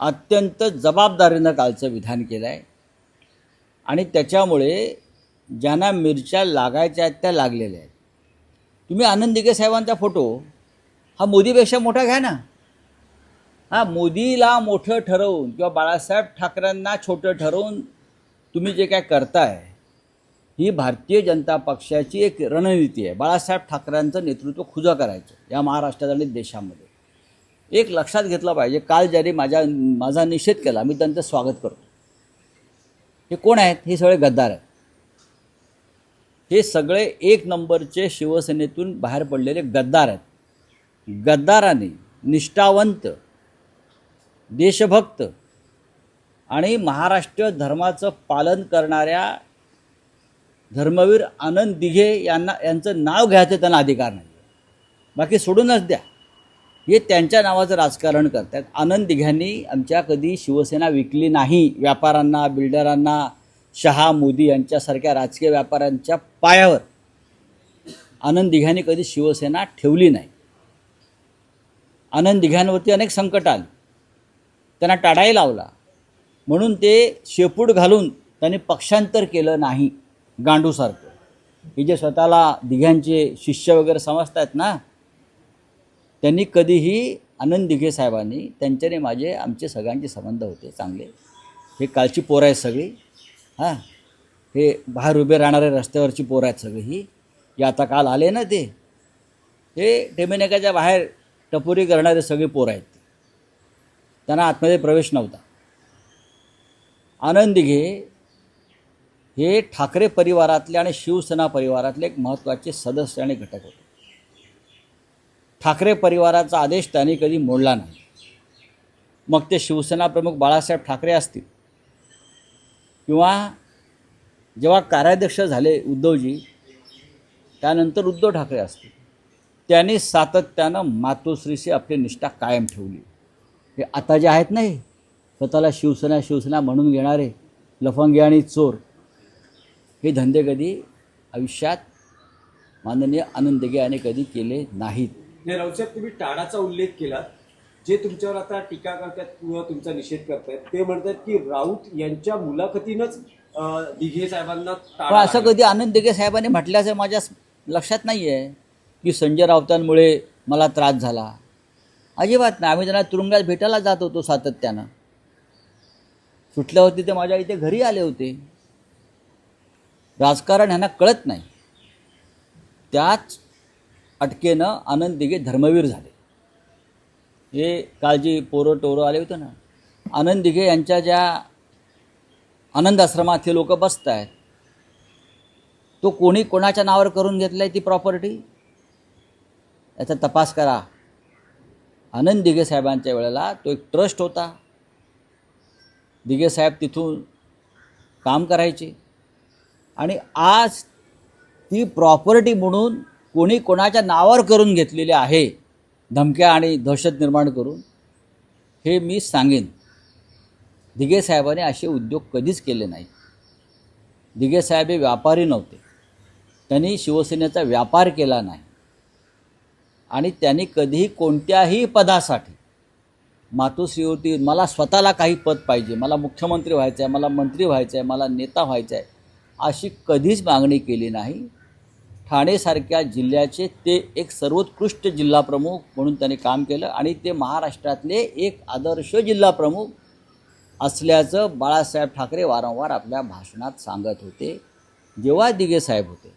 अत्यंत जबाबदारीनं कालचं विधान केलं आहे आणि त्याच्यामुळे ज्यांना मिरच्या लागायच्या आहेत त्या लागलेल्या आहेत. तुम्ही आनंद दिघे साहेबांचा फोटो हा मोदीपेक्षा मोठा घ्या ना. हा मोदीला मोठं ठरवून किंवा बाळासाहेब ठाकरेंना छोटं ठरवून तुम्ही जे काय करताय ही भारतीय जनता पक्षाची एक रणनीती आहे. बाळासाहेब ठाकरेंचं नेतृत्व खुजं करायचं या महाराष्ट्रात आणि देशामध्ये. एक लक्षात घेतलं पाहिजे, काल ज्यांनी माझा निषेध केला मी त्यांचं स्वागत करतो. हे कोण आहेत? हे सगळे गद्दार आहेत. हे सगळे एक नंबरचे शिवसेनेतून बाहेर पडलेले गद्दार आहेत. गद्दारांनी निष्ठावंत, देशभक्त आणि महाराष्ट्र धर्माचं पालन करणाऱ्या धर्मवीर आनंद दिघे यांचं नाव घ्यायचं त्यांना अधिकार नाही. बाकी सोडूनच द्या. हे त्यांच्या नावाचं राजकारण करतात. आनंद दिघ्यांनी आमच्या कधी शिवसेना विकली नाही. व्यापाऱ्यांना, बिल्डरांना, शहा, मोदी यांच्यासारख्या राजकीय व्यापाऱ्यांच्या पायावर आनंद दिघ्यांनी कधी शिवसेना ठेवली नाही. आनंद दिघ्यांवरती अनेक संकट आली, त्यांना टाळाही लावला, म्हणून ते शेपूट घालून त्यांनी पक्षांतर केलं नाही. गांडूसारखं हे जे स्वतःला दिघ्यांचे शिष्य वगैरे समजतात ना, त्यांनी कधीही आनंद दिघे साहेबांनी त्यांच्याने आमचे सगळ्यांचे संबंध होते चांगले. हे कालची पोरं आहेत सगळी. हां, हे बाहेर उभे राहणारे रस्त्यावरची पोरं आहेत सगळी. हे आता काल आले ना, हे टेमेनेकाच्या बाहेर टपोरी करणारे सगळे पोरं आहेत. त्यांना आतमध्ये प्रवेश नव्हता. आनंद दिघे हे ठाकरे परिवारातले आणि शिवसेना परिवारातले एक महत्त्वाचे सदस्य आणि घटक होते. ठाकरे परिवाराचा आदेश त्यांनी कधी मोडला नाही. मग ते शिवसेना प्रमुख बाळासाहेब ठाकरे असतील किंवा जेव्हा कार्याध्यक्ष झाले उद्धवजी, त्यानंतर उद्धव ठाकरे असतील, त्यांनी सातत्यानं मातोश्रीशी आपली निष्ठा कायम ठेवली. हे आता जे आहेत नाही, स्वतःला शिवसेना म्हणून घेणारे लफंगे आणि चोर, हे धंदे कधी आयुष्यात माननीय आनंद दिघे यांनी कधी केले नाहीत. राऊतसाहेब, तुम्ही टाळाचा उल्लेख केला. जे तुमच्यावर आता टीका करतात किंवा तुमचा निषेध करतायत ते म्हणतात की राऊत यांच्या मुलाखतीनंच दिघे साहेबांना पण असं कधी आनंद दिघे साहेबांनी म्हटल्याचं माझ्या लक्षात नाही आहे की संजय राऊतांमुळे मला त्रास झाला. अजिबात नाही. आम्ही त्यांना तुरुंगात भेटायला जात होतो सातत्यानं. सुटल्यावरती ते माझ्या इथे घरी आले होते. राजकारण ह्यांना कळत नाही. त्याच अटकेनं आनंद दिघे धर्मवीर झाले. हे काल जी पोरं आले होते ना, आनंद दिघे यांच्या ज्या आनंद आश्रमात हे लोक बसत आहेत, तो कोणी कोणाच्या नावावर करून घेतलं आहे ती प्रॉपर्टी, याचा तपास करा. आनंद दिघे साहेबांच्या वेळेला तो एक ट्रस्ट होता. दिघे साहेब तिथून काम करायचे आणि आज ती प्रॉपर्टी म्हणून कोणी कोणाच्या नावावर करून घेतलेली आहे, धमक्या आणि दहशत निर्माण करून. हे मी सांगेन, दिघे साहेबांनी असे उद्योग कधीच केले नाहीत. दिघे साहेब हे व्यापारी नव्हते. त्यांनी शिवसेनेचा व्यापार केला नाही आणि त्यांनी कधीही कोणत्याही पदासाठी मातोश्रीवरती मला स्वतःला काही पद पाहिजे, मला मुख्यमंत्री व्हायचं आहे, मला मंत्री व्हायचं आहे, मला नेता व्हायचं आहे, अशी कधीच मागणी केली नाही. ठाणेसारख्या जिल्ह्याचे ते एक सर्वोत्कृष्ट जिल्हाप्रमुख म्हणून त्यांनी काम केलं आणि ते महाराष्ट्रातले एक आदर्श जिल्हाप्रमुख असल्याचं बाळासाहेब ठाकरे वारंवार आपल्या भाषणात सांगत होते. जेव्हा दिघे साहेब होते